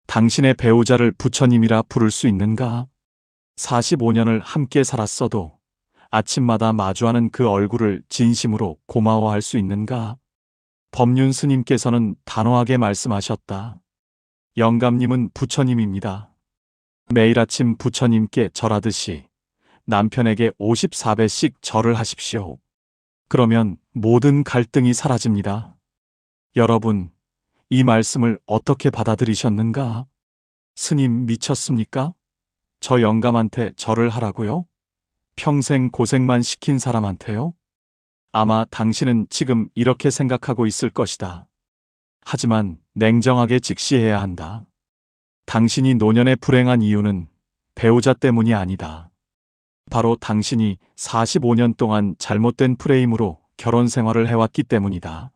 당신의 배우자를 부처님이라 부를 수 있는가? 45년을 함께 살았어도 아침마다 마주하는 그 얼굴을 진심으로 고마워할 수 있는가? 법륜 스님께서는 단호하게 말씀하셨다. 영감님은 부처님입니다. 매일 아침 부처님께 절하듯이 남편에게 54배씩 절을 하십시오. 그러면 모든 갈등이 사라집니다. 여러분, 이 말씀을 어떻게 받아들이셨는가? 스님 미쳤습니까? 저 영감한테 절을 하라고요? 평생 고생만 시킨 사람한테요? 아마 당신은 지금 이렇게 생각하고 있을 것이다. 하지만 냉정하게 직시해야 한다. 당신이 노년에 불행한 이유는 배우자 때문이 아니다. 바로 당신이 45년 동안 잘못된 프레임으로 결혼 생활을 해왔기 때문이다.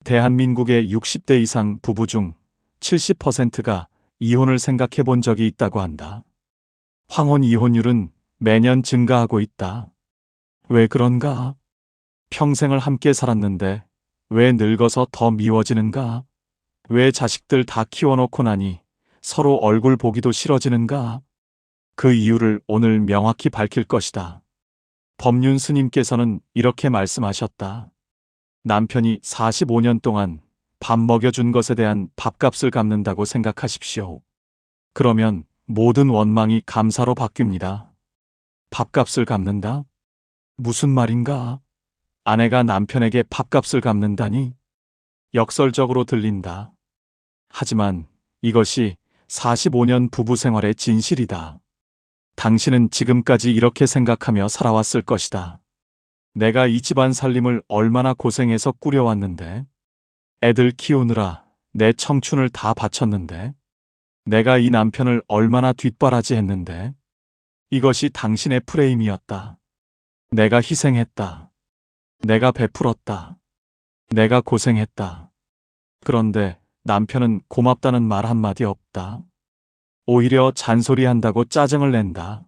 대한민국의 60대 이상 부부 중 70%가 이혼을 생각해 본 적이 있다고 한다. 황혼 이혼율은 매년 증가하고 있다. 왜 그런가? 평생을 함께 살았는데 왜 늙어서 더 미워지는가? 왜 자식들 다 키워놓고 나니 서로 얼굴 보기도 싫어지는가? 그 이유를 오늘 명확히 밝힐 것이다. 법륜 스님께서는 이렇게 말씀하셨다. 남편이 45년 동안 밥 먹여준 것에 대한 밥값을 갚는다고 생각하십시오. 그러면 모든 원망이 감사로 바뀝니다. 밥값을 갚는다? 무슨 말인가? 아내가 남편에게 밥값을 갚는다니? 역설적으로 들린다. 하지만 이것이 45년 부부 생활의 진실이다. 당신은 지금까지 이렇게 생각하며 살아왔을 것이다. 내가 이 집안 살림을 얼마나 고생해서 꾸려왔는데, 애들 키우느라 내 청춘을 다 바쳤는데, 내가 이 남편을 얼마나 뒷바라지 했는데, 이것이 당신의 프레임이었다. 내가 희생했다. 내가 베풀었다. 내가 고생했다. 그런데 남편은 고맙다는 말 한마디 없다. 오히려 잔소리한다고 짜증을 낸다.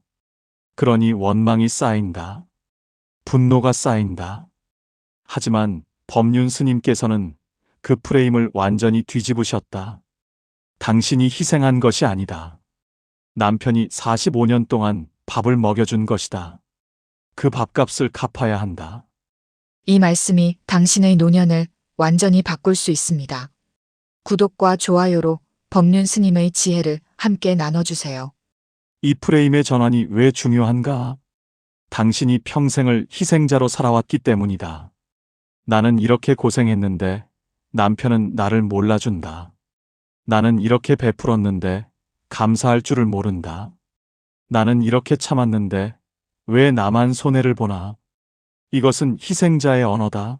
그러니 원망이 쌓인다. 분노가 쌓인다. 하지만 법륜 스님께서는 그 프레임을 완전히 뒤집으셨다. 당신이 희생한 것이 아니다. 남편이 45년 동안 밥을 먹여준 것이다. 그 밥값을 갚아야 한다. 이 말씀이 당신의 노년을 완전히 바꿀 수 있습니다. 구독과 좋아요로 법륜 스님의 지혜를 함께 나눠주세요. 이 프레임의 전환이 왜 중요한가? 당신이 평생을 희생자로 살아왔기 때문이다. 나는 이렇게 고생했는데 남편은 나를 몰라준다. 나는 이렇게 베풀었는데 감사할 줄을 모른다. 나는 이렇게 참았는데 왜 나만 손해를 보나? 이것은 희생자의 언어다.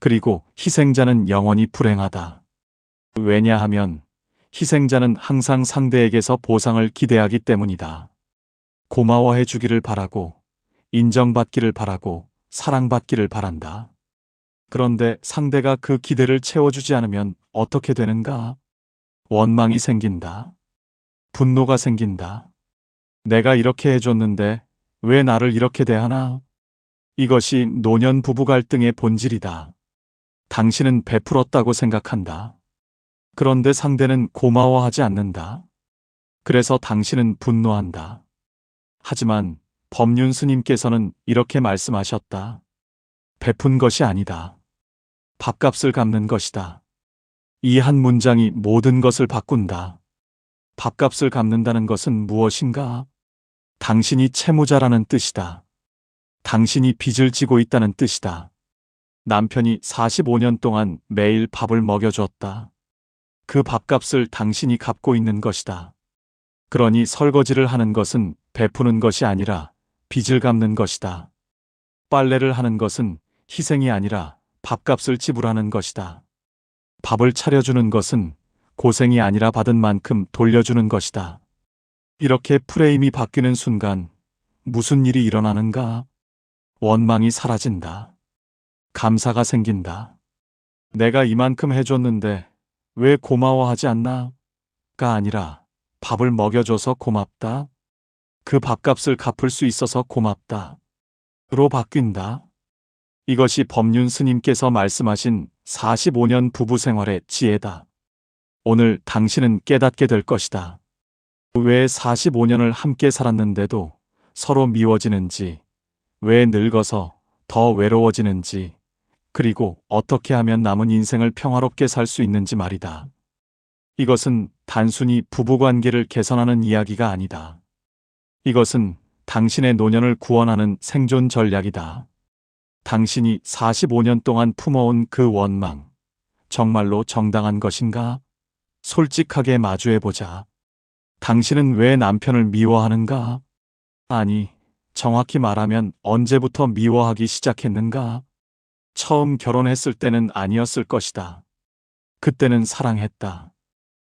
그리고 희생자는 영원히 불행하다. 왜냐하면 희생자는 항상 상대에게서 보상을 기대하기 때문이다. 고마워해 주기를 바라고, 인정받기를 바라고, 사랑받기를 바란다. 그런데 상대가 그 기대를 채워주지 않으면 어떻게 되는가? 원망이 생긴다. 분노가 생긴다. 내가 이렇게 해줬는데 왜 나를 이렇게 대하나? 이것이 노년 부부 갈등의 본질이다. 당신은 베풀었다고 생각한다. 그런데 상대는 고마워하지 않는다. 그래서 당신은 분노한다. 하지만 법륜 스님께서는 이렇게 말씀하셨다. 베푼 것이 아니다. 밥값을 갚는 것이다. 이 한 문장이 모든 것을 바꾼다. 밥값을 갚는다는 것은 무엇인가? 당신이 채무자라는 뜻이다. 당신이 빚을 지고 있다는 뜻이다. 남편이 45년 동안 매일 밥을 먹여주었다. 그 밥값을 당신이 갚고 있는 것이다. 그러니 설거지를 하는 것은 베푸는 것이 아니라 빚을 갚는 것이다. 빨래를 하는 것은 희생이 아니라 밥값을 지불하는 것이다. 밥을 차려주는 것은 고생이 아니라 받은 만큼 돌려주는 것이다. 이렇게 프레임이 바뀌는 순간 무슨 일이 일어나는가? 원망이 사라진다. 감사가 생긴다. 내가 이만큼 해줬는데 왜 고마워하지 않나? 가 아니라 밥을 먹여줘서 고맙다. 그 밥값을 갚을 수 있어서 고맙다. 로 바뀐다. 이것이 법륜 스님께서 말씀하신 45년 부부 생활의 지혜다. 오늘 당신은 깨닫게 될 것이다. 왜 45년을 함께 살았는데도 서로 미워지는지, 왜 늙어서 더 외로워지는지, 그리고 어떻게 하면 남은 인생을 평화롭게 살 수 있는지 말이다. 이것은 단순히 부부관계를 개선하는 이야기가 아니다. 이것은 당신의 노년을 구원하는 생존 전략이다. 당신이 45년 동안 품어온 그 원망, 정말로 정당한 것인가? 솔직하게 마주해보자. 당신은 왜 남편을 미워하는가? 아니, 정확히 말하면 언제부터 미워하기 시작했는가? 처음 결혼했을 때는 아니었을 것이다. 그때는 사랑했다.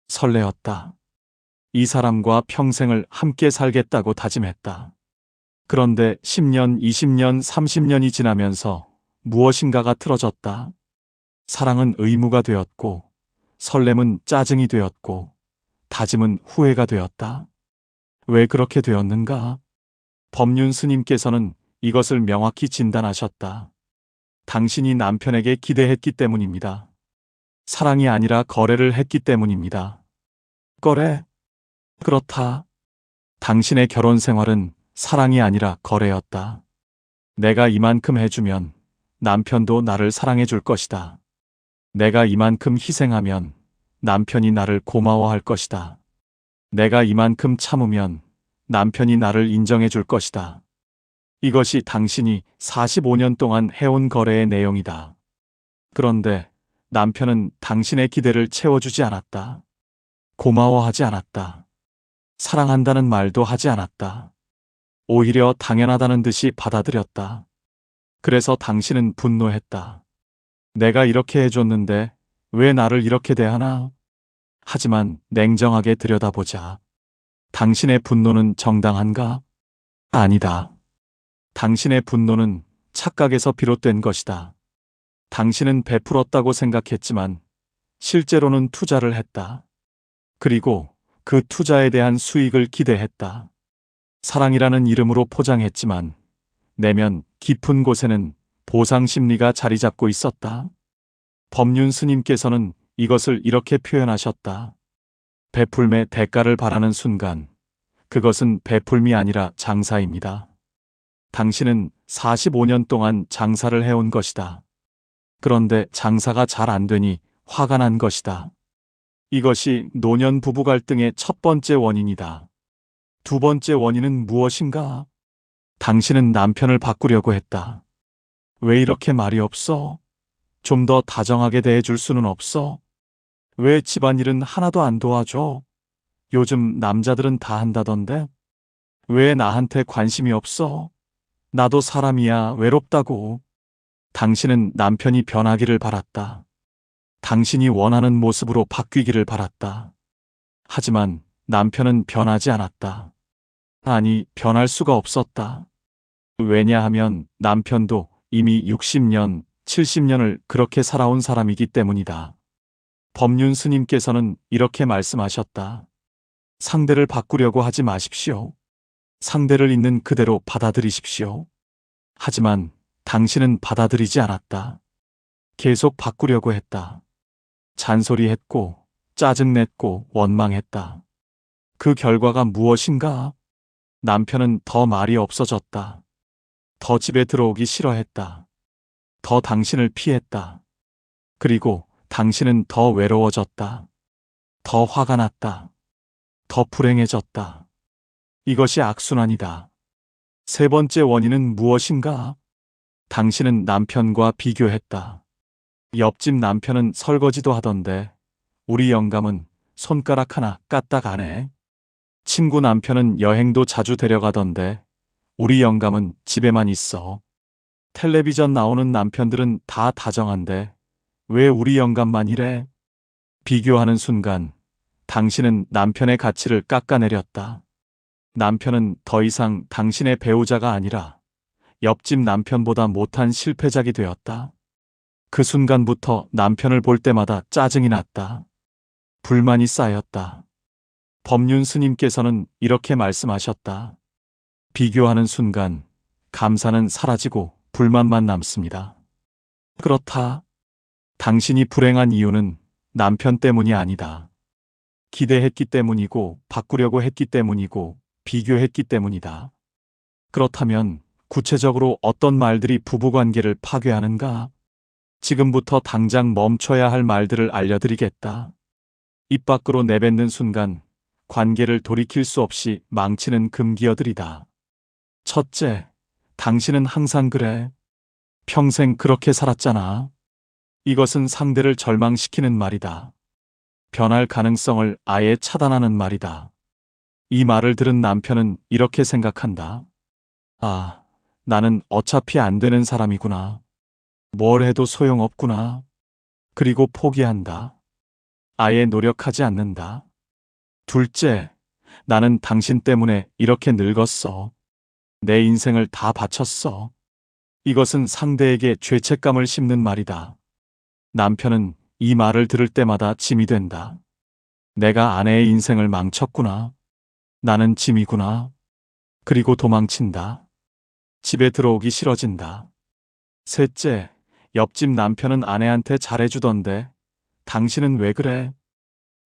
설레었다. 이 사람과 평생을 함께 살겠다고 다짐했다. 그런데 10년, 20년, 30년이 지나면서 무엇인가가 틀어졌다. 사랑은 의무가 되었고, 설렘은 짜증이 되었고, 다짐은 후회가 되었다. 왜 그렇게 되었는가? 법륜 스님께서는 이것을 명확히 진단하셨다. 당신이 남편에게 기대했기 때문입니다. 사랑이 아니라 거래를 했기 때문입니다. 거래? 그렇다. 당신의 결혼 생활은 사랑이 아니라 거래였다. 내가 이만큼 해주면 남편도 나를 사랑해 줄 것이다. 내가 이만큼 희생하면 남편이 나를 고마워할 것이다. 내가 이만큼 참으면 남편이 나를 인정해 줄 것이다. 이것이 당신이 45년 동안 해온 거래의 내용이다. 그런데 남편은 당신의 기대를 채워주지 않았다. 고마워하지 않았다. 사랑한다는 말도 하지 않았다. 오히려 당연하다는 듯이 받아들였다. 그래서 당신은 분노했다. 내가 이렇게 해줬는데 왜 나를 이렇게 대하나? 하지만 냉정하게 들여다보자. 당신의 분노는 정당한가? 아니다. 당신의 분노는 착각에서 비롯된 것이다. 당신은 베풀었다고 생각했지만 실제로는 투자를 했다. 그리고 그 투자에 대한 수익을 기대했다. 사랑이라는 이름으로 포장했지만 내면 깊은 곳에는 보상 심리가 자리 잡고 있었다. 법륜 스님께서는 이것을 이렇게 표현하셨다. 베풀매 대가를 바라는 순간, 그것은 베풀미 아니라 장사입니다. 당신은 45년 동안 장사를 해온 것이다. 그런데 장사가 잘 안 되니 화가 난 것이다. 이것이 노년 부부 갈등의 첫 번째 원인이다. 두 번째 원인은 무엇인가? 당신은 남편을 바꾸려고 했다. 왜 이렇게 말이 없어? 좀 더 다정하게 대해줄 수는 없어? 왜 집안일은 하나도 안 도와줘? 요즘 남자들은 다 한다던데? 왜 나한테 관심이 없어? 나도 사람이야, 외롭다고. 당신은 남편이 변하기를 바랐다. 당신이 원하는 모습으로 바뀌기를 바랐다. 하지만 남편은 변하지 않았다. 아니, 변할 수가 없었다. 왜냐하면 남편도 이미 60년, 70년을 그렇게 살아온 사람이기 때문이다. 법륜 스님께서는 이렇게 말씀하셨다. 상대를 바꾸려고 하지 마십시오. 상대를 있는 그대로 받아들이십시오. 하지만 당신은 받아들이지 않았다. 계속 바꾸려고 했다. 잔소리했고, 짜증냈고, 원망했다. 그 결과가 무엇인가? 남편은 더 말이 없어졌다. 더 집에 들어오기 싫어했다. 더 당신을 피했다. 그리고 당신은 더 외로워졌다. 더 화가 났다. 더 불행해졌다. 이것이 악순환이다. 세 번째 원인은 무엇인가? 당신은 남편과 비교했다. 옆집 남편은 설거지도 하던데 우리 영감은 손가락 하나 까딱 안 해. 친구 남편은 여행도 자주 데려가던데 우리 영감은 집에만 있어. 텔레비전 나오는 남편들은 다 다정한데 왜 우리 영감만 이래? 비교하는 순간 당신은 남편의 가치를 깎아내렸다. 남편은 더 이상 당신의 배우자가 아니라 옆집 남편보다 못한 실패작이 되었다. 그 순간부터 남편을 볼 때마다 짜증이 났다. 불만이 쌓였다. 법륜 스님께서는 이렇게 말씀하셨다. 비교하는 순간 감사는 사라지고 불만만 남습니다. 그렇다. 당신이 불행한 이유는 남편 때문이 아니다. 기대했기 때문이고, 바꾸려고 했기 때문이고, 비교했기 때문이다. 그렇다면 구체적으로 어떤 말들이 부부관계를 파괴하는가? 지금부터 당장 멈춰야 할 말들을 알려드리겠다. 입 밖으로 내뱉는 순간 관계를 돌이킬 수 없이 망치는 금기어들이다. 첫째, 당신은 항상 그래. 평생 그렇게 살았잖아. 이것은 상대를 절망시키는 말이다. 변할 가능성을 아예 차단하는 말이다. 이 말을 들은 남편은 이렇게 생각한다. 아, 나는 어차피 안 되는 사람이구나. 뭘 해도 소용없구나. 그리고 포기한다. 아예 노력하지 않는다. 둘째, 나는 당신 때문에 이렇게 늙었어. 내 인생을 다 바쳤어. 이것은 상대에게 죄책감을 심는 말이다. 남편은 이 말을 들을 때마다 짐이 된다. 내가 아내의 인생을 망쳤구나. 나는 짐이구나. 그리고 도망친다. 집에 들어오기 싫어진다. 셋째, 옆집 남편은 아내한테 잘해주던데 당신은 왜 그래?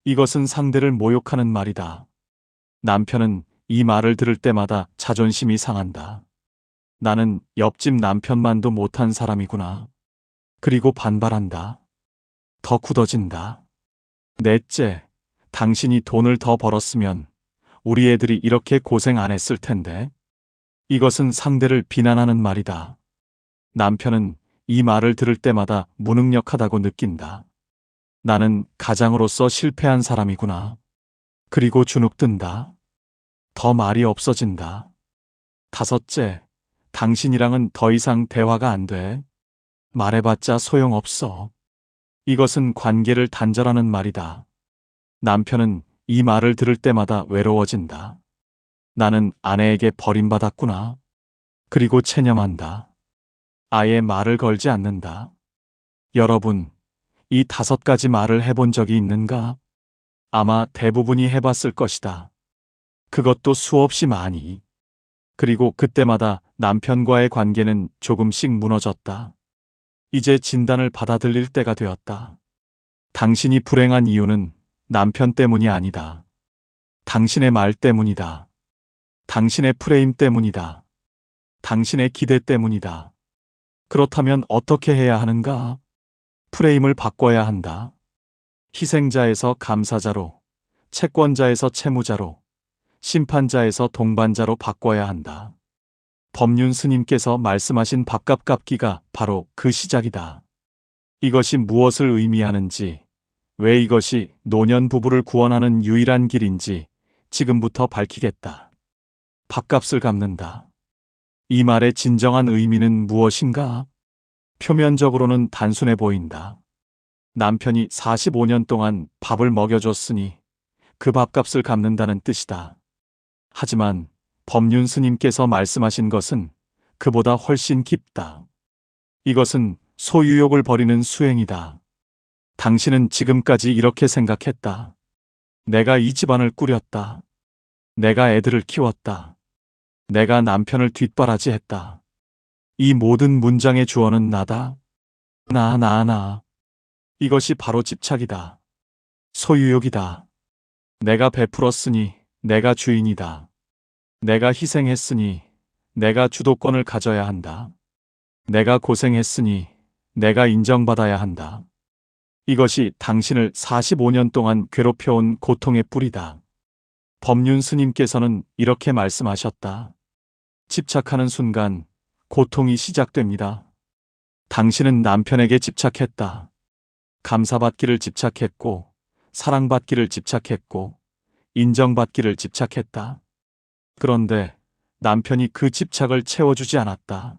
이것은 상대를 모욕하는 말이다. 남편은 이 말을 들을 때마다 자존심이 상한다. 나는 옆집 남편만도 못한 사람이구나. 그리고 반발한다. 더 굳어진다. 넷째, 당신이 돈을 더 벌었으면 우리 애들이 이렇게 고생 안 했을 텐데. 이것은 상대를 비난하는 말이다. 남편은 이 말을 들을 때마다 무능력하다고 느낀다. 나는 가장으로서 실패한 사람이구나. 그리고 주눅든다. 더 말이 없어진다. 다섯째, 당신이랑은 더 이상 대화가 안 돼. 말해봤자 소용없어. 이것은 관계를 단절하는 말이다. 남편은 이 말을 들을 때마다 외로워진다. 나는 아내에게 버림받았구나. 그리고 체념한다. 아예 말을 걸지 않는다. 여러분, 이 5가지 말을 해본 적이 있는가? 아마 대부분이 해봤을 것이다. 그것도 수없이 많이. 그리고 그때마다 남편과의 관계는 조금씩 무너졌다. 이제 진단을 받아들일 때가 되었다. 당신이 불행한 이유는 남편 때문이 아니다. 당신의 말 때문이다. 당신의 프레임 때문이다. 당신의 기대 때문이다. 그렇다면 어떻게 해야 하는가? 프레임을 바꿔야 한다. 희생자에서 감사자로, 채권자에서 채무자로, 심판자에서 동반자로 바꿔야 한다. 법륜 스님께서 말씀하신 밥값 갚기가 바로 그 시작이다. 이것이 무엇을 의미하는지, 왜 이것이 노년 부부를 구원하는 유일한 길인지 지금부터 밝히겠다. 밥값을 갚는다. 이 말의 진정한 의미는 무엇인가? 표면적으로는 단순해 보인다. 남편이 45년 동안 밥을 먹여줬으니 그 밥값을 갚는다는 뜻이다. 하지만 법륜 스님께서 말씀하신 것은 그보다 훨씬 깊다. 이것은 소유욕을 버리는 수행이다. 당신은 지금까지 이렇게 생각했다. 내가 이 집안을 꾸렸다. 내가 애들을 키웠다. 내가 남편을 뒷바라지했다. 이 모든 문장의 주어는 나다. 나. 이것이 바로 집착이다. 소유욕이다. 내가 베풀었으니 내가 주인이다. 내가 희생했으니 내가 주도권을 가져야 한다. 내가 고생했으니 내가 인정받아야 한다. 이것이 당신을 45년 동안 괴롭혀온 고통의 뿌리다. 법륜 스님께서는 이렇게 말씀하셨다. 집착하는 순간 고통이 시작됩니다. 당신은 남편에게 집착했다. 감사받기를 집착했고, 사랑받기를 집착했고, 인정받기를 집착했다. 그런데 남편이 그 집착을 채워주지 않았다.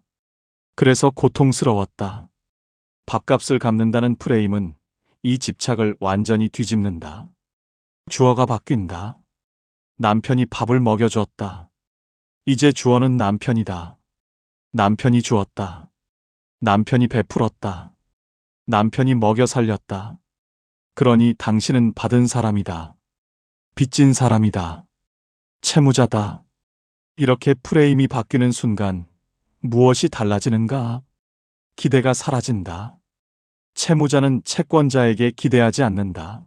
그래서 고통스러웠다. 밥값을 갚는다는 프레임은 이 집착을 완전히 뒤집는다. 주어가 바뀐다. 남편이 밥을 먹여주었다. 이제 주어는 남편이다. 남편이 주었다. 남편이 베풀었다. 남편이 먹여 살렸다. 그러니 당신은 받은 사람이다. 빚진 사람이다. 채무자다. 이렇게 프레임이 바뀌는 순간 무엇이 달라지는가? 기대가 사라진다. 채무자는 채권자에게 기대하지 않는다.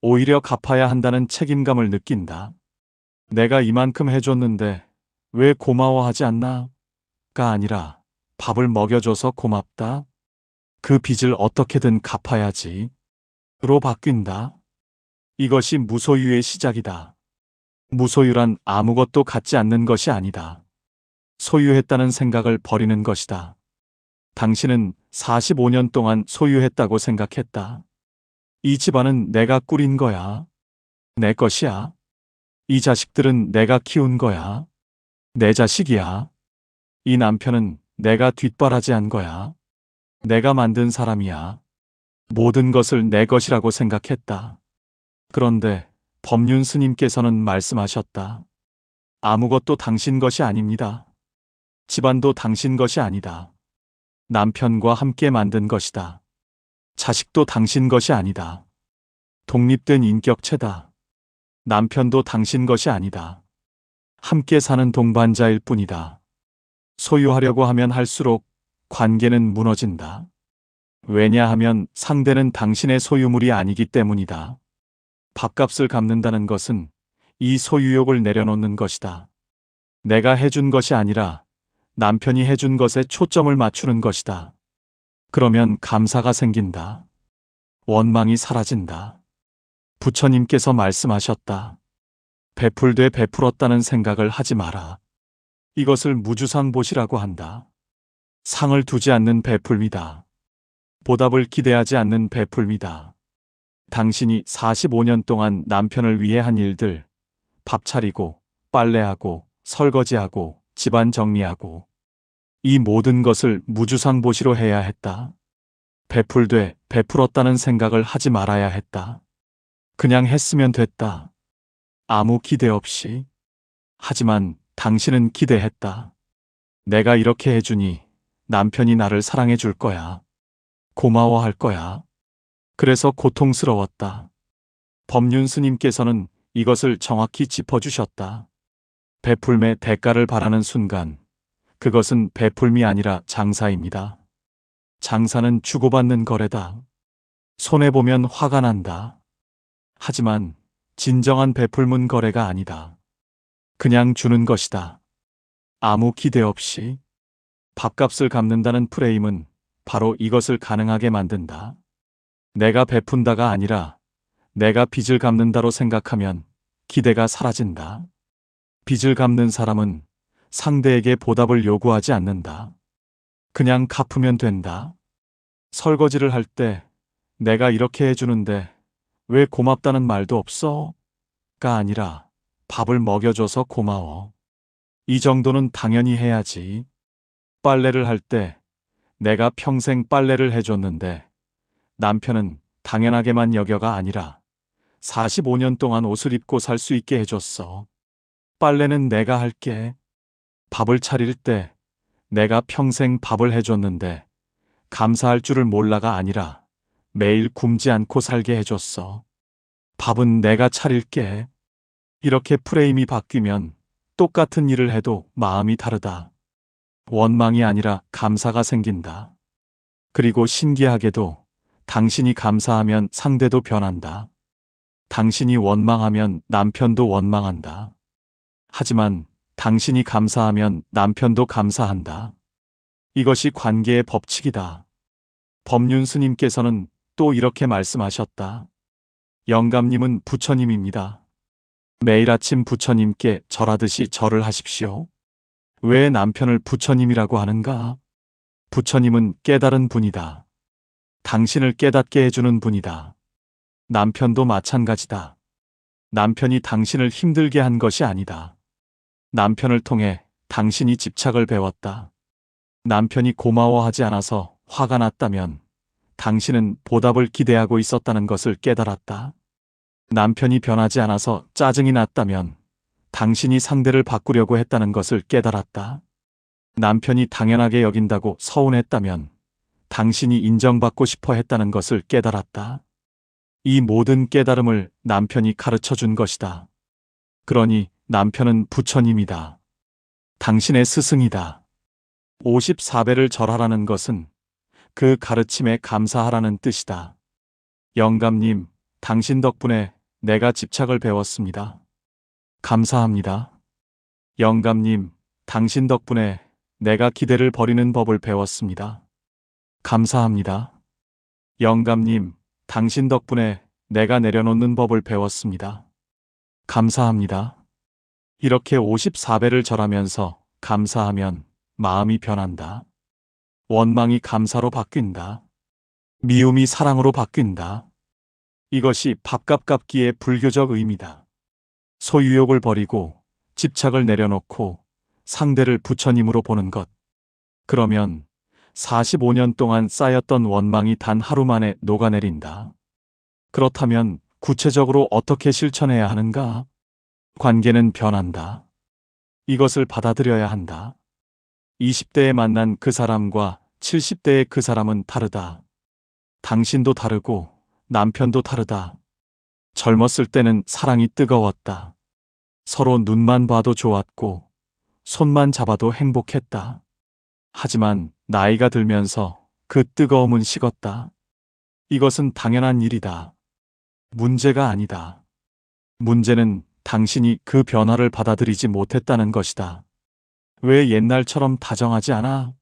오히려 갚아야 한다는 책임감을 느낀다. 내가 이만큼 해줬는데 왜 고마워하지 않나? 가 아니라 밥을 먹여줘서 고맙다. 그 빚을 어떻게든 갚아야지. 로 바뀐다. 이것이 무소유의 시작이다. 무소유란 아무것도 갖지 않는 것이 아니다. 소유했다는 생각을 버리는 것이다. 당신은 45년 동안 소유했다고 생각했다. 이 집안은 내가 꾸린 거야. 내 것이야. 이 자식들은 내가 키운 거야. 내 자식이야. 이 남편은 내가 뒷바라지한 거야. 내가 만든 사람이야. 모든 것을 내 것이라고 생각했다. 그런데 법륜 스님께서는 말씀하셨다. 아무것도 당신 것이 아닙니다. 집안도 당신 것이 아니다. 남편과 함께 만든 것이다. 자식도 당신 것이 아니다. 독립된 인격체다. 남편도 당신 것이 아니다. 함께 사는 동반자일 뿐이다. 소유하려고 하면 할수록 관계는 무너진다. 왜냐하면 상대는 당신의 소유물이 아니기 때문이다. 밥값을 갚는다는 것은 이 소유욕을 내려놓는 것이다. 내가 해준 것이 아니라 남편이 해준 것에 초점을 맞추는 것이다. 그러면 감사가 생긴다. 원망이 사라진다. 부처님께서 말씀하셨다. 베풀되 베풀었다는 생각을 하지 마라. 이것을 무주상보시라고 한다. 상을 두지 않는 베풀미다. 보답을 기대하지 않는 베풀미다. 당신이 45년 동안 남편을 위해 한 일들, 밥 차리고, 빨래하고, 설거지하고, 집안 정리하고, 이 모든 것을 무주상보시로 해야 했다. 베풀되 베풀었다는 생각을 하지 말아야 했다. 그냥 했으면 됐다. 아무 기대 없이. 하지만 당신은 기대했다. 내가 이렇게 해주니 남편이 나를 사랑해 줄 거야. 고마워할 거야. 그래서 고통스러웠다. 법륜 스님께서는 이것을 정확히 짚어주셨다. 베풀매 대가를 바라는 순간, 그것은 베풀미 아니라 장사입니다. 장사는 주고받는 거래다. 손해보면 화가 난다. 하지만 진정한 베풀문 거래가 아니다. 그냥 주는 것이다. 아무 기대 없이. 밥값을 갚는다는 프레임은 바로 이것을 가능하게 만든다. 내가 베푼다가 아니라 내가 빚을 갚는다로 생각하면 기대가 사라진다. 빚을 갚는 사람은 상대에게 보답을 요구하지 않는다. 그냥 갚으면 된다. 설거지를 할 때 내가 이렇게 해주는데 왜 고맙다는 말도 없어? 가 아니라 밥을 먹여줘서 고마워. 이 정도는 당연히 해야지. 빨래를 할 때 내가 평생 빨래를 해줬는데 남편은 당연하게만 여겨가 아니라 45년 동안 옷을 입고 살 수 있게 해줬어. 빨래는 내가 할게. 밥을 차릴 때 내가 평생 밥을 해줬는데 감사할 줄을 몰라가 아니라 매일 굶지 않고 살게 해줬어. 밥은 내가 차릴게. 이렇게 프레임이 바뀌면 똑같은 일을 해도 마음이 다르다. 원망이 아니라 감사가 생긴다. 그리고 신기하게도 당신이 감사하면 상대도 변한다. 당신이 원망하면 남편도 원망한다. 하지만 당신이 감사하면 남편도 감사한다. 이것이 관계의 법칙이다. 법륜 스님께서는 또 이렇게 말씀하셨다. 영감님은 부처님입니다. 매일 아침 부처님께 절하듯이 절을 하십시오. 왜 남편을 부처님이라고 하는가? 부처님은 깨달은 분이다. 당신을 깨닫게 해주는 분이다. 남편도 마찬가지다. 남편이 당신을 힘들게 한 것이 아니다. 남편을 통해 당신이 집착을 배웠다. 남편이 고마워하지 않아서 화가 났다면 당신은 보답을 기대하고 있었다는 것을 깨달았다. 남편이 변하지 않아서 짜증이 났다면 당신이 상대를 바꾸려고 했다는 것을 깨달았다. 남편이 당연하게 여긴다고 서운했다면 당신이 인정받고 싶어 했다는 것을 깨달았다. 이 모든 깨달음을 남편이 가르쳐 준 것이다. 그러니 남편은 부처님이다. 당신의 스승이다. 54배를 절하라는 것은 그 가르침에 감사하라는 뜻이다. 영감님, 당신 덕분에 내가 집착을 배웠습니다. 감사합니다. 영감님, 당신 덕분에 내가 기대를 버리는 법을 배웠습니다. 감사합니다. 영감님, 당신 덕분에 내가 내려놓는 법을 배웠습니다. 감사합니다. 이렇게 54배를 절하면서 감사하면 마음이 변한다. 원망이 감사로 바뀐다. 미움이 사랑으로 바뀐다. 이것이 밥값 갚기의 불교적 의미다. 소유욕을 버리고 집착을 내려놓고 상대를 부처님으로 보는 것. 그러면 45년 동안 쌓였던 원망이 단 하루 만에 녹아내린다. 그렇다면 구체적으로 어떻게 실천해야 하는가? 관계는 변한다. 이것을 받아들여야 한다. 20대에 만난 그 사람과 70대의 그 사람은 다르다. 당신도 다르고 남편도 다르다. 젊었을 때는 사랑이 뜨거웠다. 서로 눈만 봐도 좋았고 손만 잡아도 행복했다. 하지만 나이가 들면서 그 뜨거움은 식었다. 이것은 당연한 일이다. 문제가 아니다. 문제는 당신이 그 변화를 받아들이지 못했다는 것이다. 왜 옛날처럼 다정하지 않아?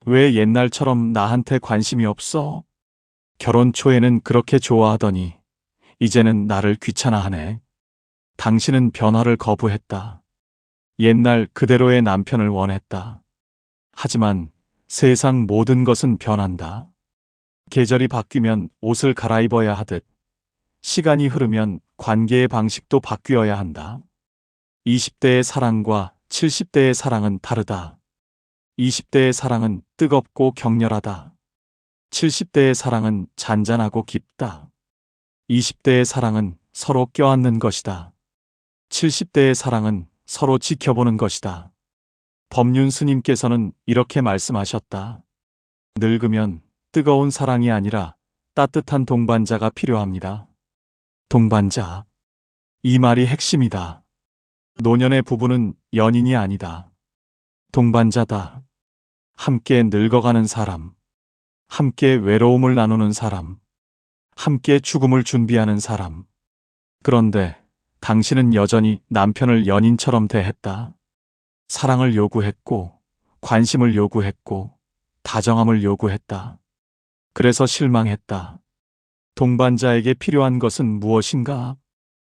왜 옛날처럼 나한테 관심이 없어? 결혼 초에는 그렇게 좋아하더니 이제는 나를 귀찮아하네. 당신은 변화를 거부했다. 옛날 그대로의 남편을 원했다. 하지만 세상 모든 것은 변한다. 계절이 바뀌면 옷을 갈아입어야 하듯 시간이 흐르면 관계의 방식도 바뀌어야 한다. 20대의 사랑과 70대의 사랑은 다르다. 20대의 사랑은 뜨겁고 격렬하다. 70대의 사랑은 잔잔하고 깊다. 20대의 사랑은 서로 껴안는 것이다. 70대의 사랑은 서로 지켜보는 것이다. 법륜 스님께서는 이렇게 말씀하셨다. 늙으면 뜨거운 사랑이 아니라 따뜻한 동반자가 필요합니다. 동반자. 이 말이 핵심이다. 노년의 부부는 연인이 아니다. 동반자다. 함께 늙어가는 사람. 함께 외로움을 나누는 사람. 함께 죽음을 준비하는 사람. 그런데 당신은 여전히 남편을 연인처럼 대했다. 사랑을 요구했고, 관심을 요구했고, 다정함을 요구했다. 그래서 실망했다. 동반자에게 필요한 것은 무엇인가?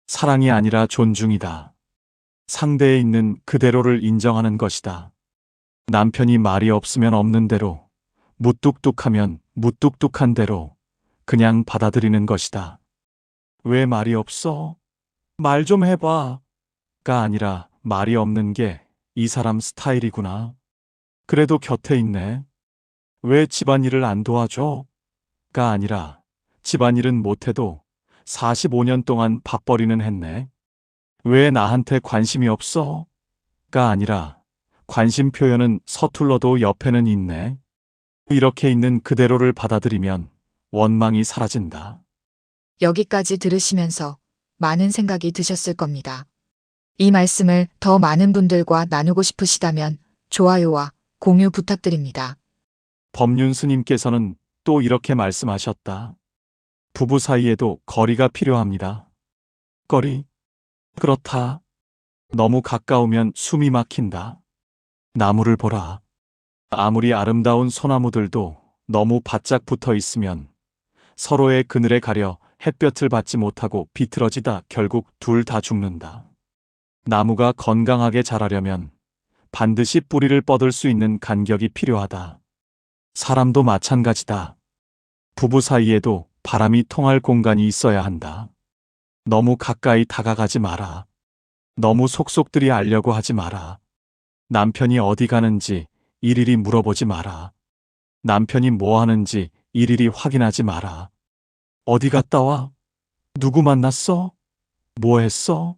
사랑이 아니라 존중이다. 상대에 있는 그대로를 인정하는 것이다. 남편이 말이 없으면 없는 대로, 무뚝뚝하면 무뚝뚝한 대로 그냥 받아들이는 것이다. 왜 말이 없어? 말 좀 해봐. 가 아니라 말이 없는 게 이 사람 스타일이구나. 그래도 곁에 있네. 왜 집안일을 안 도와줘? 가 아니라 집안일은 못해도 45년 동안 밥벌이는 했네. 왜 나한테 관심이 없어? 가 아니라 관심 표현은 서툴러도 옆에는 있네. 이렇게 있는 그대로를 받아들이면 원망이 사라진다. 여기까지 들으시면서 많은 생각이 드셨을 겁니다. 이 말씀을 더 많은 분들과 나누고 싶으시다면 좋아요와 공유 부탁드립니다. 법륜 스님께서는 또 이렇게 말씀하셨다. 부부 사이에도 거리가 필요합니다. 거리? 그렇다. 너무 가까우면 숨이 막힌다. 나무를 보라. 아무리 아름다운 소나무들도 너무 바짝 붙어 있으면 서로의 그늘에 가려 햇볕을 받지 못하고 비틀어지다 결국 둘 다 죽는다. 나무가 건강하게 자라려면 반드시 뿌리를 뻗을 수 있는 간격이 필요하다. 사람도 마찬가지다. 부부 사이에도 바람이 통할 공간이 있어야 한다. 너무 가까이 다가가지 마라. 너무 속속들이 알려고 하지 마라. 남편이 어디 가는지 일일이 물어보지 마라. 남편이 뭐 하는지 일일이 확인하지 마라. 어디 갔다 와? 누구 만났어? 뭐 했어?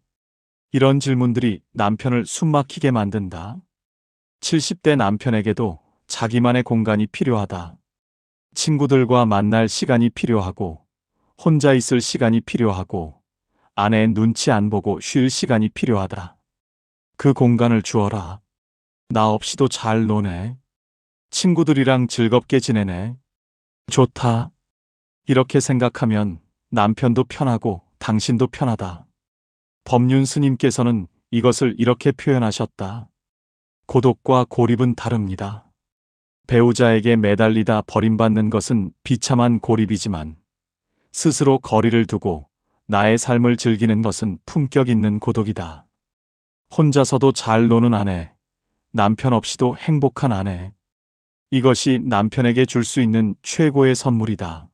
이런 질문들이 남편을 숨막히게 만든다. 70대 남편에게도 자기만의 공간이 필요하다. 친구들과 만날 시간이 필요하고, 혼자 있을 시간이 필요하고, 아내의 눈치 안 보고 쉴 시간이 필요하다. 그 공간을 주어라. 나 없이도 잘 노네. 친구들이랑 즐겁게 지내네. 좋다. 이렇게 생각하면 남편도 편하고 당신도 편하다. 법륜 스님께서는 이것을 이렇게 표현하셨다. 고독과 고립은 다릅니다. 배우자에게 매달리다 버림받는 것은 비참한 고립이지만 스스로 거리를 두고 나의 삶을 즐기는 것은 품격 있는 고독이다. 혼자서도 잘 노는 아내, 남편 없이도 행복한 아내. 이것이 남편에게 줄 수 있는 최고의 선물이다.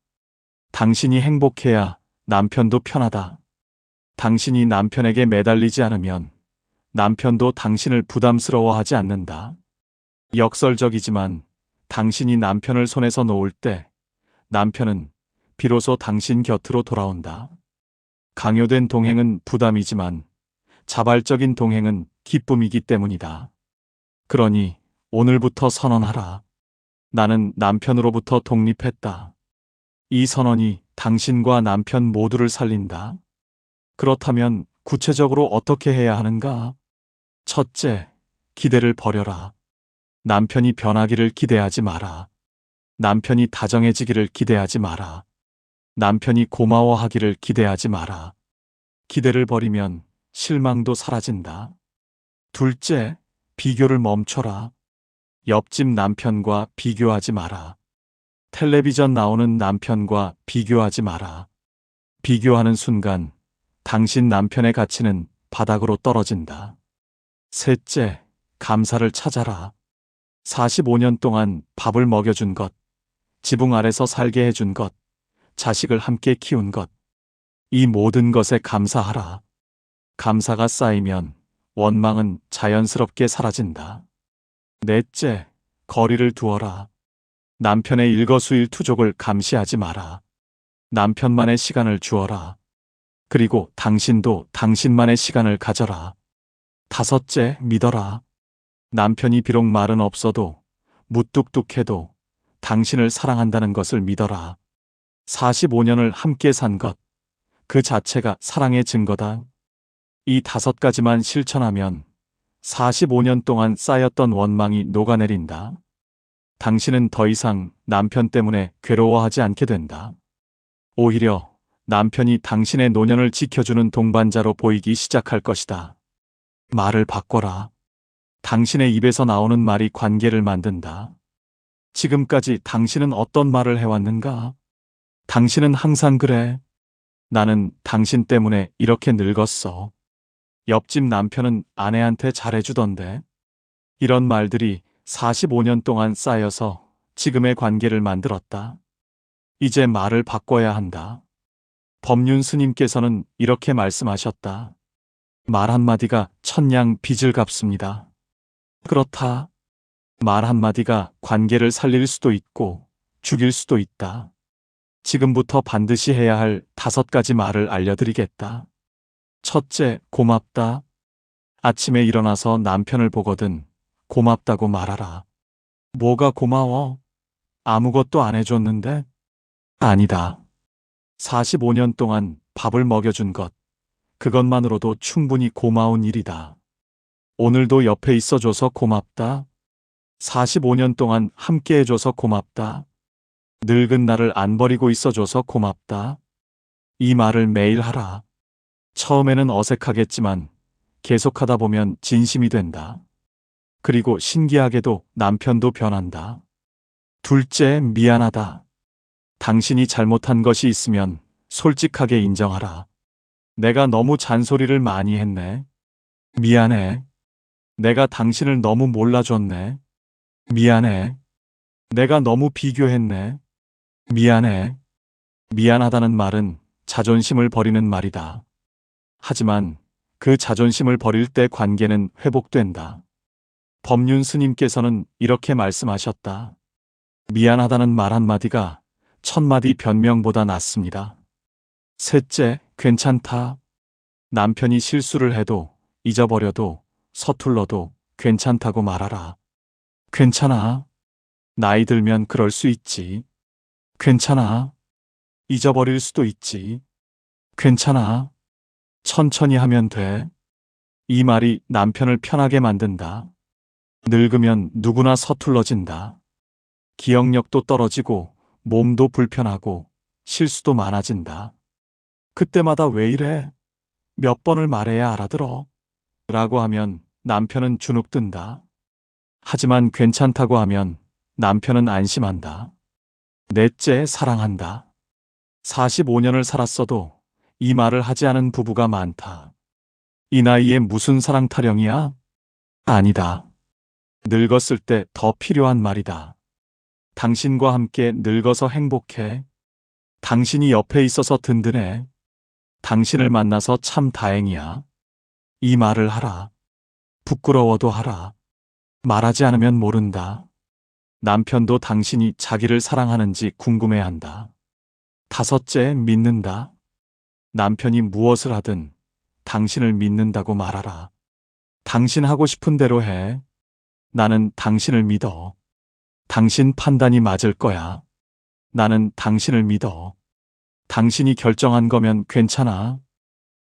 당신이 행복해야 남편도 편하다. 당신이 남편에게 매달리지 않으면 남편도 당신을 부담스러워하지 않는다. 역설적이지만 당신이 남편을 손에서 놓을 때 남편은 비로소 당신 곁으로 돌아온다. 강요된 동행은 부담이지만 자발적인 동행은 기쁨이기 때문이다. 그러니 오늘부터 선언하라. 나는 남편으로부터 독립했다. 이 선언이 당신과 남편 모두를 살린다. 그렇다면 구체적으로 어떻게 해야 하는가? 첫째, 기대를 버려라. 남편이 변하기를 기대하지 마라. 남편이 다정해지기를 기대하지 마라. 남편이 고마워하기를 기대하지 마라. 기대를 버리면 실망도 사라진다. 둘째, 비교를 멈춰라. 옆집 남편과 비교하지 마라. 텔레비전 나오는 남편과 비교하지 마라. 비교하는 순간 당신 남편의 가치는 바닥으로 떨어진다. 셋째, 감사를 찾아라. 45년 동안 밥을 먹여준 것, 지붕 아래서 살게 해준 것, 자식을 함께 키운 것, 이 모든 것에 감사하라. 감사가 쌓이면 원망은 자연스럽게 사라진다. 넷째, 거리를 두어라. 남편의 일거수일투족을 감시하지 마라. 남편만의 시간을 주어라. 그리고 당신도 당신만의 시간을 가져라. 다섯째, 믿어라. 남편이 비록 말은 없어도 무뚝뚝해도 당신을 사랑한다는 것을 믿어라. 45년을 함께 산 것, 그 자체가 사랑의 증거다. 이 5가지만 실천하면 45년 동안 쌓였던 원망이 녹아내린다. 당신은 더 이상 남편 때문에 괴로워하지 않게 된다. 오히려 남편이 당신의 노년을 지켜주는 동반자로 보이기 시작할 것이다. 말을 바꿔라. 당신의 입에서 나오는 말이 관계를 만든다. 지금까지 당신은 어떤 말을 해왔는가? 당신은 항상 그래. 나는 당신 때문에 이렇게 늙었어. 옆집 남편은 아내한테 잘해주던데. 이런 말들이 45년 동안 쌓여서 지금의 관계를 만들었다. 이제 말을 바꿔야 한다. 법륜 스님께서는 이렇게 말씀하셨다. 말 한마디가 천냥 빚을 갚습니다. 그렇다. 말 한마디가 관계를 살릴 수도 있고 죽일 수도 있다. 지금부터 반드시 해야 할 5가지 말을 알려드리겠다. 첫째, 고맙다. 아침에 일어나서 남편을 보거든 고맙다고 말하라. 뭐가 고마워? 아무것도 안 해줬는데? 아니다. 45년 동안 밥을 먹여준 것, 그것만으로도 충분히 고마운 일이다. 오늘도 옆에 있어줘서 고맙다. 45년 동안 함께 해줘서 고맙다. 늙은 나를 안 버리고 있어줘서 고맙다. 이 말을 매일 하라. 처음에는 어색하겠지만 계속하다 보면 진심이 된다. 그리고 신기하게도 남편도 변한다. 둘째, 미안하다. 당신이 잘못한 것이 있으면 솔직하게 인정하라. 내가 너무 잔소리를 많이 했네. 미안해. 내가 당신을 너무 몰라줬네. 미안해. 내가 너무 비교했네. 미안해. 미안하다는 말은 자존심을 버리는 말이다. 하지만 그 자존심을 버릴 때 관계는 회복된다. 법륜 스님께서는 이렇게 말씀하셨다. 미안하다는 말 한마디가 1000마디 변명보다 낫습니다. 셋째, 괜찮다. 남편이 실수를 해도 잊어버려도 서툴러도 괜찮다고 말하라. 괜찮아. 나이 들면 그럴 수 있지. 괜찮아. 잊어버릴 수도 있지. 괜찮아. 천천히 하면 돼. 이 말이 남편을 편하게 만든다. 늙으면 누구나 서툴러진다. 기억력도 떨어지고 몸도 불편하고 실수도 많아진다. 그때마다 왜 이래? 몇 번을 말해야 알아들어? 라고 하면 남편은 주눅든다. 하지만 괜찮다고 하면 남편은 안심한다. 넷째, 사랑한다. 45년을 살았어도 이 말을 하지 않은 부부가 많다. 이 나이에 무슨 사랑 타령이야? 아니다. 늙었을 때 더 필요한 말이다. 당신과 함께 늙어서 행복해. 당신이 옆에 있어서 든든해. 당신을 만나서 참 다행이야. 이 말을 하라. 부끄러워도 하라. 말하지 않으면 모른다. 남편도 당신이 자기를 사랑하는지 궁금해한다. 다섯째, 믿는다. 남편이 무엇을 하든 당신을 믿는다고 말하라. 당신 하고 싶은 대로 해. 나는 당신을 믿어. 당신 판단이 맞을 거야. 나는 당신을 믿어. 당신이 결정한 거면 괜찮아.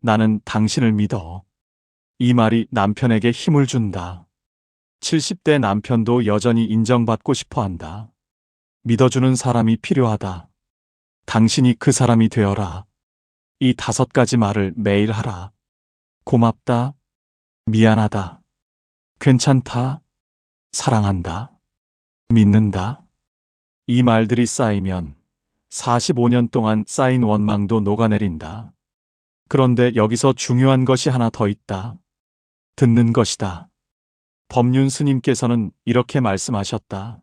나는 당신을 믿어. 이 말이 남편에게 힘을 준다. 70대 남편도 여전히 인정받고 싶어 한다. 믿어주는 사람이 필요하다. 당신이 그 사람이 되어라. 이 5가지 말을 매일 하라. 고맙다. 미안하다. 괜찮다. 사랑한다. 믿는다. 이 말들이 쌓이면 45년 동안 쌓인 원망도 녹아내린다. 그런데 여기서 중요한 것이 하나 더 있다. 듣는 것이다. 법륜 스님께서는 이렇게 말씀하셨다.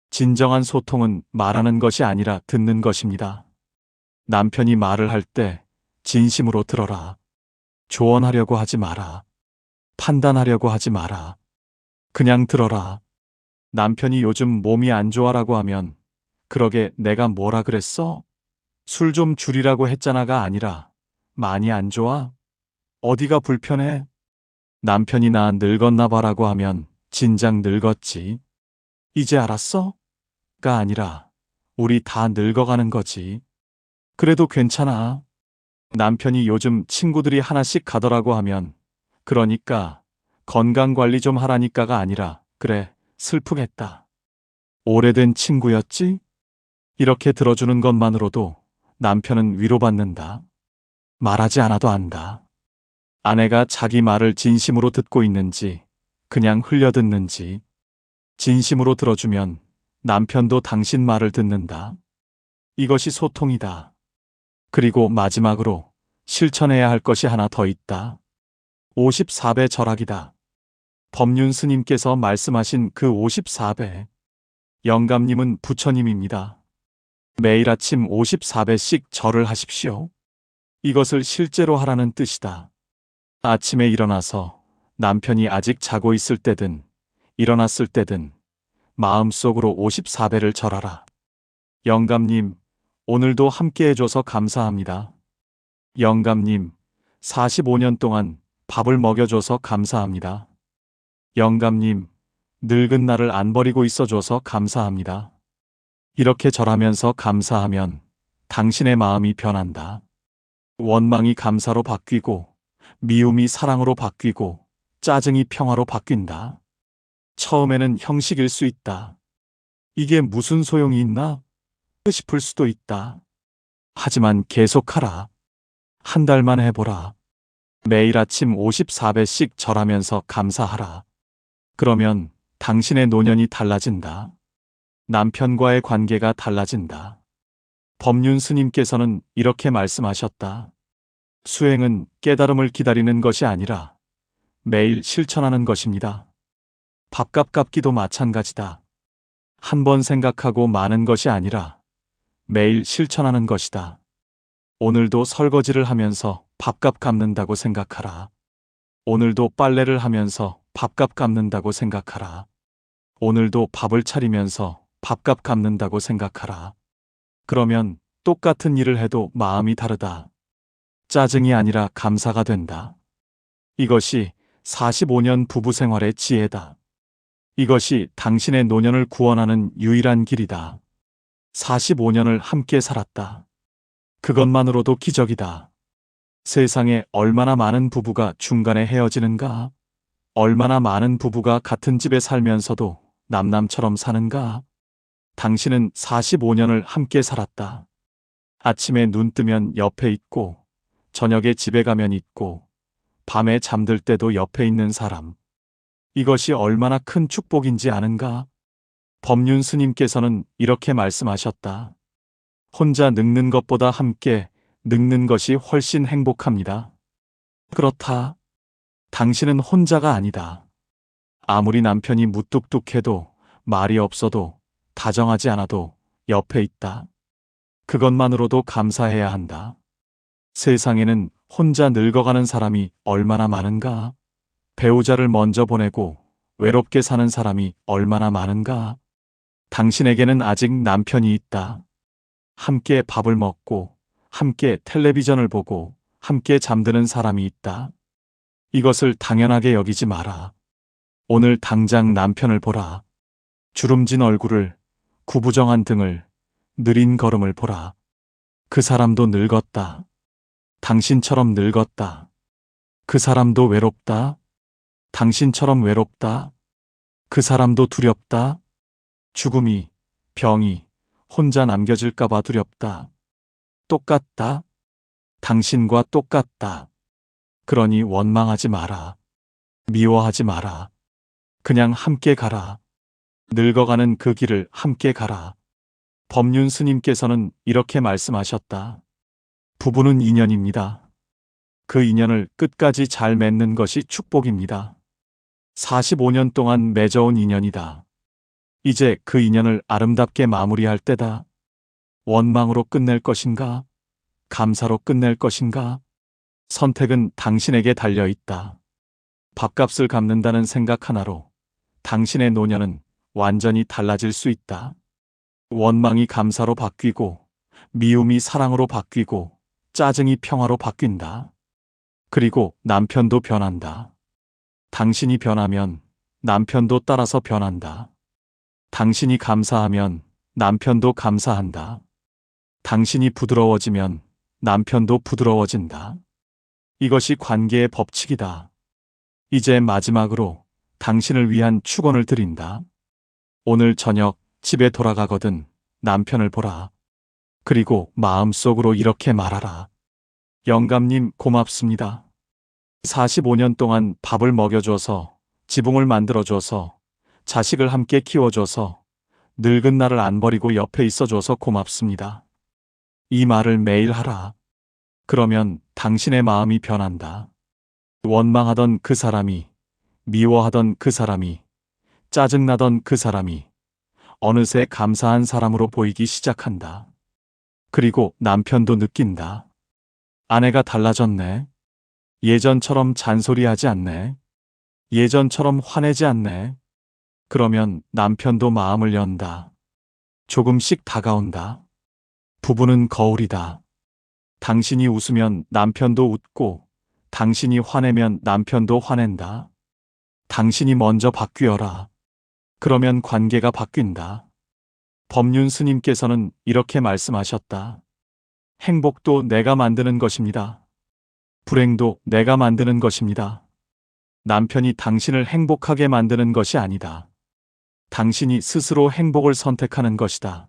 진정한 소통은 말하는 것이 아니라 듣는 것입니다. 남편이 말을 할 때 진심으로 들어라. 조언하려고 하지 마라. 판단하려고 하지 마라. 그냥 들어라. 남편이 요즘 몸이 안 좋아라고 하면 그러게 내가 뭐라 그랬어? 술 좀 줄이라고 했잖아가 아니라 많이 안 좋아? 어디가 불편해? 남편이 나 늙었나 봐라고 하면 진작 늙었지. 이제 알았어? 가 아니라 우리 다 늙어가는 거지. 그래도 괜찮아. 남편이 요즘 친구들이 하나씩 가더라고 하면 그러니까 건강관리 좀 하라니까가 아니라 그래, 슬프겠다. 오래된 친구였지? 이렇게 들어주는 것만으로도 남편은 위로받는다. 말하지 않아도 안다. 아내가 자기 말을 진심으로 듣고 있는지 그냥 흘려듣는지. 진심으로 들어주면 남편도 당신 말을 듣는다. 이것이 소통이다. 그리고 마지막으로 실천해야 할 것이 하나 더 있다. 54배 절약이다. 법륜 스님께서 말씀하신 그 54배. 영감님은 부처님입니다. 매일 아침 54배씩 절을 하십시오. 이것을 실제로 하라는 뜻이다. 아침에 일어나서 남편이 아직 자고 있을 때든 일어났을 때든 마음속으로 54배를 절하라. 영감님, 오늘도 함께 해줘서 감사합니다. 영감님, 45년 동안 밥을 먹여줘서 감사합니다. 영감님, 늙은 나를 안 버리고 있어줘서 감사합니다. 이렇게 절하면서 감사하면 당신의 마음이 변한다. 원망이 감사로 바뀌고 미움이 사랑으로 바뀌고 짜증이 평화로 바뀐다. 처음에는 형식일 수 있다. 이게 무슨 소용이 있나? 싶을 수도 있다. 하지만 계속하라. 한 달만 해보라. 매일 아침 54배씩 절하면서 감사하라. 그러면 당신의 노년이 달라진다. 남편과의 관계가 달라진다. 법륜 스님께서는 이렇게 말씀하셨다. 수행은 깨달음을 기다리는 것이 아니라 매일 실천하는 것입니다. 밥값 갚기도 마찬가지다. 한 번 생각하고 마는 것이 아니라 매일 실천하는 것이다. 오늘도 설거지를 하면서 밥값 갚는다고 생각하라. 오늘도 빨래를 하면서 밥값 갚는다고 생각하라. 오늘도 밥을 차리면서 밥값 갚는다고 생각하라. 그러면 똑같은 일을 해도 마음이 다르다. 짜증이 아니라 감사가 된다. 이것이 45년 부부 생활의 지혜다. 이것이 당신의 노년을 구원하는 유일한 길이다. 45년을 함께 살았다. 그것만으로도 기적이다. 세상에 얼마나 많은 부부가 중간에 헤어지는가? 얼마나 많은 부부가 같은 집에 살면서도 남남처럼 사는가? 당신은 45년을 함께 살았다. 아침에 눈 뜨면 옆에 있고 저녁에 집에 가면 있고, 밤에 잠들 때도 옆에 있는 사람. 이것이 얼마나 큰 축복인지 아는가? 법륜 스님께서는 이렇게 말씀하셨다. 혼자 늙는 것보다 함께 늙는 것이 훨씬 행복합니다. 그렇다. 당신은 혼자가 아니다. 아무리 남편이 무뚝뚝해도 말이 없어도 다정하지 않아도 옆에 있다. 그것만으로도 감사해야 한다. 세상에는 혼자 늙어가는 사람이 얼마나 많은가? 배우자를 먼저 보내고 외롭게 사는 사람이 얼마나 많은가? 당신에게는 아직 남편이 있다. 함께 밥을 먹고, 함께 텔레비전을 보고, 함께 잠드는 사람이 있다. 이것을 당연하게 여기지 마라. 오늘 당장 남편을 보라. 주름진 얼굴을, 구부정한 등을, 느린 걸음을 보라. 그 사람도 늙었다. 당신처럼 늙었다. 그 사람도 외롭다. 당신처럼 외롭다. 그 사람도 두렵다. 죽음이, 병이 혼자 남겨질까봐 두렵다. 똑같다. 당신과 똑같다. 그러니 원망하지 마라. 미워하지 마라. 그냥 함께 가라. 늙어가는 그 길을 함께 가라. 법륜 스님께서는 이렇게 말씀하셨다. 부부는 인연입니다. 그 인연을 끝까지 잘 맺는 것이 축복입니다. 45년 동안 맺어온 인연이다. 이제 그 인연을 아름답게 마무리할 때다. 원망으로 끝낼 것인가? 감사로 끝낼 것인가? 선택은 당신에게 달려 있다. 밥값을 갚는다는 생각 하나로 당신의 노년은 완전히 달라질 수 있다. 원망이 감사로 바뀌고, 미움이 사랑으로 바뀌고, 짜증이 평화로 바뀐다. 그리고 남편도 변한다. 당신이 변하면 남편도 따라서 변한다. 당신이 감사하면 남편도 감사한다. 당신이 부드러워지면 남편도 부드러워진다. 이것이 관계의 법칙이다. 이제 마지막으로 당신을 위한 축원을 드린다. 오늘 저녁 집에 돌아가거든 남편을 보라. 그리고 마음속으로 이렇게 말하라. 영감님 고맙습니다. 45년 동안 밥을 먹여줘서, 지붕을 만들어줘서, 자식을 함께 키워줘서, 늙은 나를 안 버리고 옆에 있어줘서 고맙습니다. 이 말을 매일 하라. 그러면 당신의 마음이 변한다. 원망하던 그 사람이, 미워하던 그 사람이, 짜증나던 그 사람이 어느새 감사한 사람으로 보이기 시작한다. 그리고 남편도 느낀다. 아내가 달라졌네. 예전처럼 잔소리하지 않네. 예전처럼 화내지 않네. 그러면 남편도 마음을 연다. 조금씩 다가온다. 부부는 거울이다. 당신이 웃으면 남편도 웃고, 당신이 화내면 남편도 화낸다. 당신이 먼저 바뀌어라. 그러면 관계가 바뀐다. 법륜 스님께서는 이렇게 말씀하셨다. 행복도 내가 만드는 것입니다. 불행도 내가 만드는 것입니다. 남편이 당신을 행복하게 만드는 것이 아니다. 당신이 스스로 행복을 선택하는 것이다.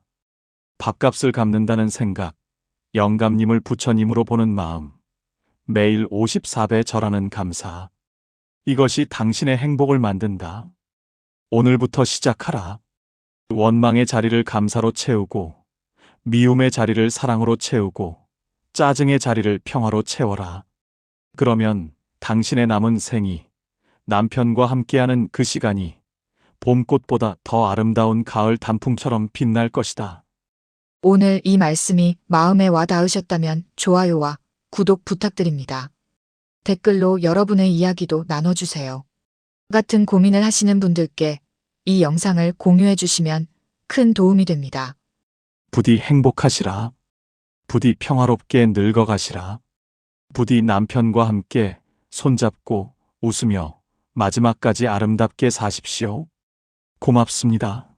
밥값을 갚는다는 생각, 영감님을 부처님으로 보는 마음, 매일 54배 절하는 감사. 이것이 당신의 행복을 만든다. 오늘부터 시작하라. 원망의 자리를 감사로 채우고, 미움의 자리를 사랑으로 채우고, 짜증의 자리를 평화로 채워라. 그러면 당신의 남은 생이, 남편과 함께하는 그 시간이 봄꽃보다 더 아름다운 가을 단풍처럼 빛날 것이다. 오늘 이 말씀이 마음에 와 닿으셨다면 좋아요와 구독 부탁드립니다. 댓글로 여러분의 이야기도 나눠주세요. 같은 고민을 하시는 분들께 이 영상을 공유해 주시면 큰 도움이 됩니다. 부디 행복하시라. 부디 평화롭게 늙어가시라. 부디 남편과 함께 손잡고 웃으며 마지막까지 아름답게 사십시오. 고맙습니다.